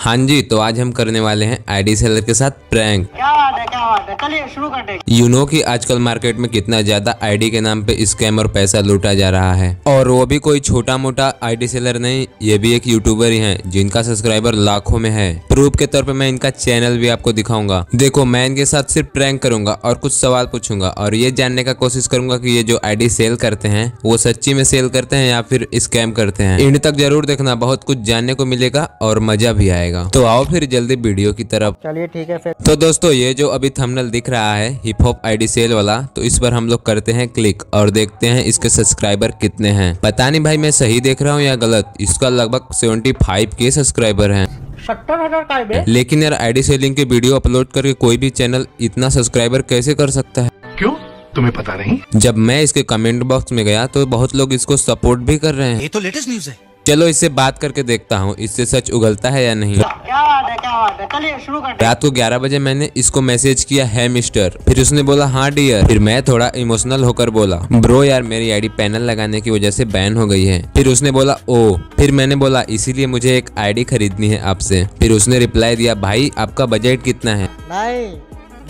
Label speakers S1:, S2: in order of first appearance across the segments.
S1: हाँ जी, तो आज हम करने वाले हैं आईडी सेलर के साथ प्रैंक।
S2: क्या बात है, चलिए शुरू करते हैं।
S1: यू नो कि आजकल मार्केट में कितना ज्यादा आईडी के नाम पे स्कैम और पैसा लूटा जा रहा है, और वो भी कोई छोटा मोटा आईडी सेलर नहीं, ये भी एक यूट्यूबर ही हैं जिनका सब्सक्राइबर लाखों में है। प्रूफ के तौर पे मैं इनका चैनल भी आपको दिखाऊंगा। देखो, मैं इनके साथ सिर्फ प्रैंक करूंगा और कुछ सवाल पूछूंगा और ये जानने का कोशिश करूंगा कि ये जो आईडी सेल करते हैं वो सच्ची में सेल करते हैं या फिर स्कैम करते हैं। एंड तक जरूर देखना, बहुत कुछ जानने को मिलेगा और मजा भी आएगा। तो आओ फिर जल्दी वीडियो की तरफ।
S2: चलिए ठीक है फिर।
S1: तो दोस्तों, ये जो अभी थंबनेल दिख रहा है हिप हॉप आईडी सेल वाला, तो इस पर हम लोग करते हैं क्लिक और देखते हैं इसके सब्सक्राइबर कितने हैं। पता नहीं भाई मैं सही देख रहा हूँ या गलत। इसका लगभग 75K सब्सक्राइबर हैं।
S2: 70,000 का है।
S1: लेकिन यार आईडी सेलिंग के वीडियो अपलोड करके कोई भी चैनल इतना सब्सक्राइबर कैसे कर सकता है?
S3: क्यों, तुम्हें पता नहीं?
S1: जब मैं इसके कमेंट बॉक्स में गया तो बहुत लोग इसको सपोर्ट भी कर रहे हैं।
S4: ये तो लेटेस्ट न्यूज़ है।
S1: चलो इससे बात करके देखता हूँ इससे सच उगलता है या नहीं।
S2: क्या बात है, चलिए शुरू करते हैं।
S1: रात को 11 बजे मैंने इसको मैसेज किया है मिस्टर, फिर उसने बोला हाँ डियर। फिर मैं थोड़ा इमोशनल होकर बोला ब्रो यार मेरी आईडी पैनल लगाने की वजह से बैन हो गई है। फिर उसने बोला ओ। फिर मैंने बोला इसीलिए मुझे एक आईडी खरीदनी है आपसे। फिर उसने रिप्लाई दिया भाई आपका बजट कितना है?
S2: नहीं,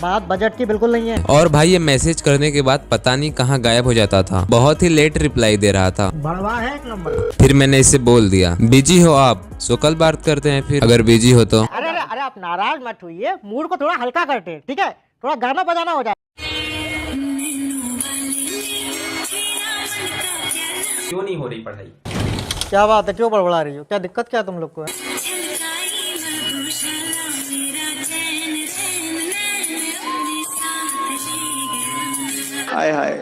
S2: बात बजट की बिल्कुल नहीं है।
S1: और भाई ये मैसेज करने के बाद पता नहीं कहाँ गायब हो जाता था। बहुत ही लेट रिप्लाई दे रहा था।
S2: बड़वा है एक नंबर।
S1: फिर मैंने इससे बोल दिया बिजी हो आप, सो कल बात करते हैं फिर अगर बिजी हो तो।
S2: अरे अरे अरे, आप नाराज मत होइए, मूड को थोड़ा हल्का करते हैं, ठीक है? थोड़ा गाना बजाना हो जाए।
S5: क्यों नहीं हो रही पढ़ाई?
S2: क्या बात है, क्यों बड़बड़ा रही हो? क्या दिक्कत क्या तुम लोग को है?
S6: हाय हाय,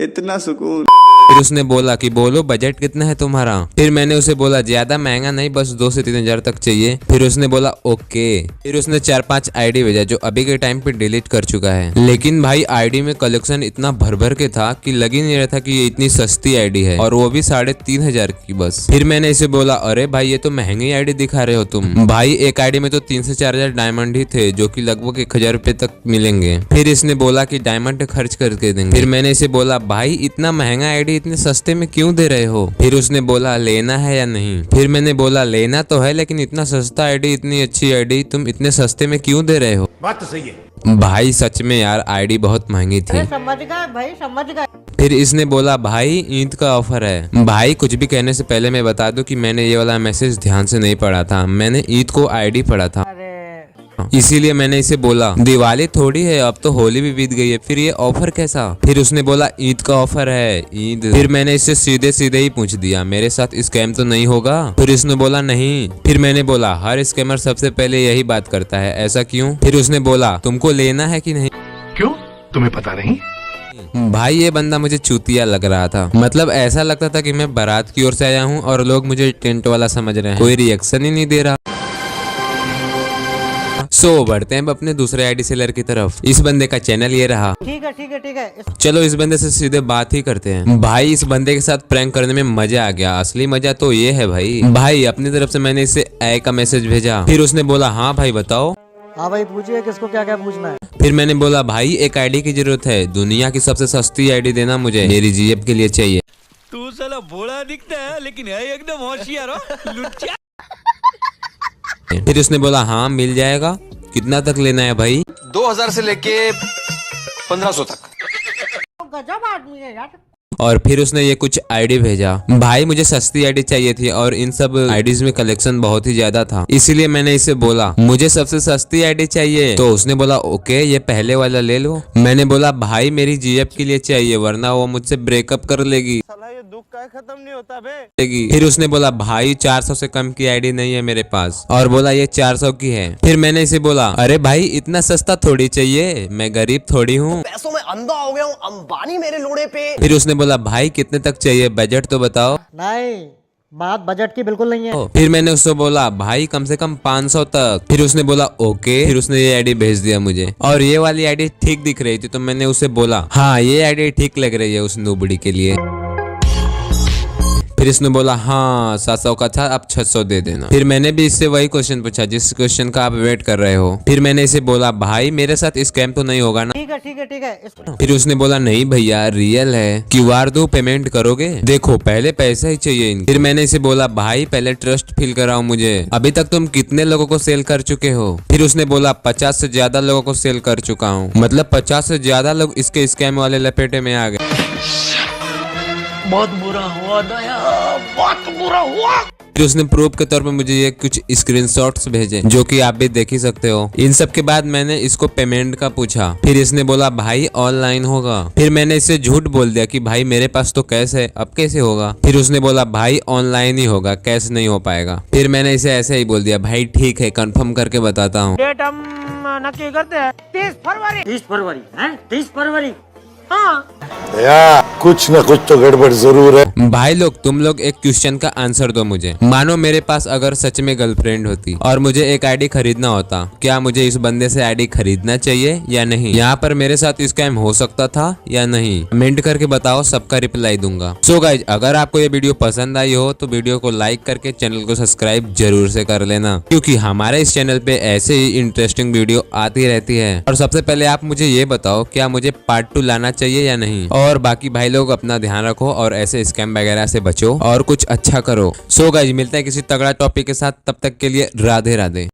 S6: इतना सुकून।
S1: फिर उसने बोला कि बोलो बजट कितना है तुम्हारा? फिर मैंने उसे बोला ज्यादा महंगा नहीं, बस 2 से 3 हजार तक चाहिए। फिर उसने बोला ओके। फिर उसने 4-5 आईडी भेजा जो अभी के टाइम पे डिलीट कर चुका है। लेकिन भाई आईडी में कलेक्शन इतना भर भर के था कि लग ही नहीं रहा था कि ये इतनी सस्ती आईडी है, और वो भी 3,500 की बस। फिर मैंने इसे बोला अरे भाई ये तो महंगी आईडी दिखा रहे हो तुम। भाई एक आईडी में तो 3 से 4 हजार डायमंड ही थे जो की लगभग 1,000 रुपए तक मिलेंगे। फिर इसने बोला की डायमंड खर्च करके देंगे। फिर मैंने इसे बोला भाई इतना महंगा आईडी इतने सस्ते में क्यों दे रहे हो? फिर उसने बोला लेना है या नहीं? फिर मैंने बोला लेना तो है, लेकिन इतना सस्ता आईडी, इतनी अच्छी आईडी तुम इतने सस्ते में क्यों दे रहे हो?
S3: बात तो सही है
S1: भाई सच में यार आईडी बहुत महंगी थी।
S2: अरे समझ गए भाई, समझ गए।
S1: फिर इसने बोला भाई ईद का ऑफर है। भाई कुछ भी कहने से पहले मैं बता दूं कि मैंने ये वाला मैसेज ध्यान से नहीं पढ़ा था, मैंने ईद को आईडी पढ़ा था,
S2: अरे
S1: इसीलिए मैंने इसे बोला दिवाली थोड़ी है, अब तो होली भी बीत गई है, फिर ये ऑफर कैसा? फिर उसने बोला ईद का ऑफर है, ईद। फिर मैंने इससे सीधे सीधे ही पूछ दिया मेरे साथ स्कैम तो नहीं होगा? फिर इसने बोला नहीं। फिर मैंने बोला हर स्कैमर सबसे पहले यही बात करता है, ऐसा क्यों? फिर उसने बोला तुमको लेना है कि नहीं?
S3: क्यों, तुम्हें पता नहीं?
S1: भाई ये बंदा मुझे चूतिया लग रहा था। मतलब ऐसा लगता था कि मैं बारात की ओर से आया हूँ और लोग मुझे टेंट वाला समझ रहे हैं। कोई रिएक्शन ही नहीं दे रहा। सो बढ़ते हैं अब अपने दूसरे आईडी सेलर की तरफ। इस बंदे का चैनल ये रहा।
S2: ठीक है।
S1: चलो इस बंदे से सीधे बात ही करते हैं। भाई इस बंदे के साथ प्रैंक करने में मजा आ गया। असली मजा तो ये है भाई अपनी तरफ से मैंने इसे ए का मैसेज भेजा। फिर उसने बोला हाँ भाई बताओ।
S2: हाँ भाई पूछिए, किसको क्या क्या पूछना है?
S1: फिर मैंने बोला भाई एक आईडी की जरूरत है, दुनिया की सबसे सस्ती आईडी देना मुझे, मेरी जीएफ के लिए चाहिए।
S4: तू साला भोला दिखता है लेकिन है एकदम होशियार हो, लुच्चा।
S1: फिर उसने बोला हाँ मिल जाएगा। कितना तक लेना है भाई?
S4: 2000 से लेके 1500 तक।
S2: गजब आदमी है यार।
S1: और फिर उसने ये कुछ आईडी भेजा। भाई मुझे सस्ती आईडी चाहिए थी और इन सब आईडीज में कलेक्शन बहुत ही ज्यादा था, इसीलिए मैंने इसे बोला मुझे सबसे सस्ती आईडी चाहिए। तो उसने बोला ओके ये पहले वाला ले लो। मैंने बोला भाई मेरी जीएफ के लिए चाहिए, वरना वो मुझसे ब्रेकअप कर लेगी।
S2: ये दुख का खत्म नहीं होता बे।
S1: फिर उसने बोला भाई 400 से कम की आईडी नहीं है मेरे पास, और बोला ये 400 की है। फिर मैंने इसे बोला अरे भाई इतना सस्ता थोड़ी चाहिए, मैं गरीब थोड़ी हूँ,
S7: पैसों में अंधा हो गया हूँ, अंबानी मेरे लोड़े पे।
S1: फिर उसने बोला भाई कितने तक चाहिए, बजट तो बताओ।
S2: नहीं, बात बजट की बिल्कुल नहीं है।
S1: फिर मैंने उससे बोला भाई कम से कम 500 तक। फिर उसने बोला ओके। फिर उसने ये आईडी भेज दिया मुझे, और ये वाली आईडी ठीक दिख रही थी, तो मैंने उसे बोला हाँ ये आईडी ठीक लग रही है उस नूबड़ी के लिए। फिर इसने बोला हाँ 700 का था, अब 600 दे देना। फिर मैंने भी इससे वही क्वेश्चन पूछा जिस क्वेश्चन का आप वेट कर रहे हो। फिर मैंने इसे बोला भाई मेरे साथ स्कैम तो नहीं होगा ना।
S2: ठीक है ठीक है ठीक है
S1: फिर उसने बोला नहीं भैया रियल है, क्यूआर दो पेमेंट करोगे, देखो पहले पैसा ही चाहिए। फिर मैंने इसे बोला भाई पहले ट्रस्ट फील कराओ मुझे, अभी तक तुम कितने लोगों को सेल कर चुके हो। फिर उसने बोला 50 से ज्यादा लोगों को सेल कर चुका हूँ। मतलब 50 से ज्यादा लोग इसके स्कैम वाले लपेटे में आ गए।
S7: बहुत बुरा हुआ दया, बहुत बुरा हुआ।
S1: फिर उसने प्रूफ के तौर पे मुझे ये कुछ स्क्रीनशॉट्स भेजे जो कि आप भी देख ही सकते हो। इन सब के बाद मैंने इसको पेमेंट का पूछा। फिर इसने बोला भाई ऑनलाइन होगा। फिर मैंने इससे झूठ बोल दिया कि भाई मेरे पास तो कैश है, अब कैसे होगा। फिर उसने बोला भाई ऑनलाइन ही होगा, कैश नहीं हो पाएगा। फिर मैंने इसे ऐसे ही बोल दिया भाई ठीक है कंफर्म करके बताता हूँ।
S2: डेट हम नक्की करते हैं 30 फरवरी 30 फरवरी है 30 फरवरी। हाँ
S8: कुछ न कुछ तो गड़बड़ जरूर है।
S1: भाई लोग तुम लोग एक क्वेश्चन का आंसर दो मुझे। मानो मेरे पास अगर सच में गर्लफ्रेंड होती और मुझे एक आईडी खरीदना होता, क्या मुझे इस बंदे से आईडी खरीदना चाहिए या नहीं? यहाँ पर मेरे साथ स्कैम हो सकता था या नहीं? कमेंट करके बताओ, सबका रिप्लाई दूंगा। सो गाइज अगर आपको ये वीडियो पसंद आई हो तो वीडियो को लाइक करके चैनल को सब्सक्राइब जरूर से कर लेना, क्योंकि हमारे इस चैनल पे ऐसे ही इंटरेस्टिंग वीडियो आती रहती है। और सबसे पहले आप मुझे ये बताओ क्या मुझे पार्ट 2 लाना चाहिए या नहीं? और बाकी भाई लोग अपना ध्यान रखो और ऐसे स्कैम वगैरह से बचो और कुछ अच्छा करो। सो गाइज मिलते हैं किसी तगड़ा टॉपिक के साथ, तब तक के लिए राधे राधे।